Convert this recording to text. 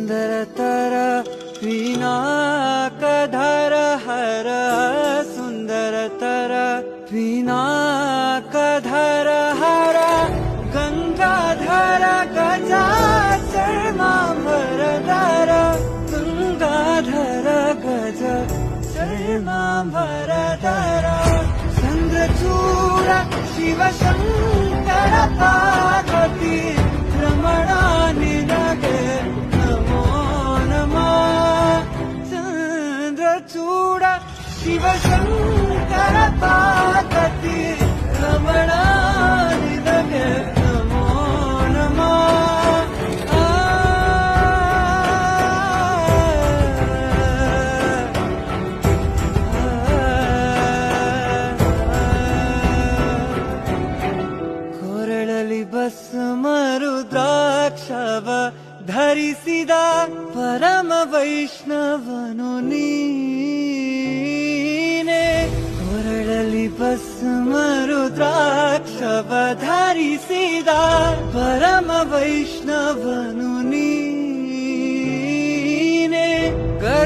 सुन्दरतर पिनाकधर हर सुन्दरतर पिनाकधर हर गङ्गाधर गजाचर्माम्बरधर गङ्गाधर गज चर्माम्बरधर चन्द्रचूड शिवशङ्कर पार्वती रमणा निनगे नमो नमः चन्द्रचूड शिवशङ्कर पार्वती रमणा निनगे नमो नमः ಕೊರಳಲಿ ಭಸ್ಮ ರುದ್ರಾಕ್ಷವ ಧರಿಸಿದ ಪರಮ ವೈಷ್ಣವನು ನೀನೆ ಕೊರಳಲಿ ಭಸ್ಮ ರುದ್ರಾಕ್ಷವ ಧರಿಸಿದ ಪರಮ ವೈಷ್ಣವನು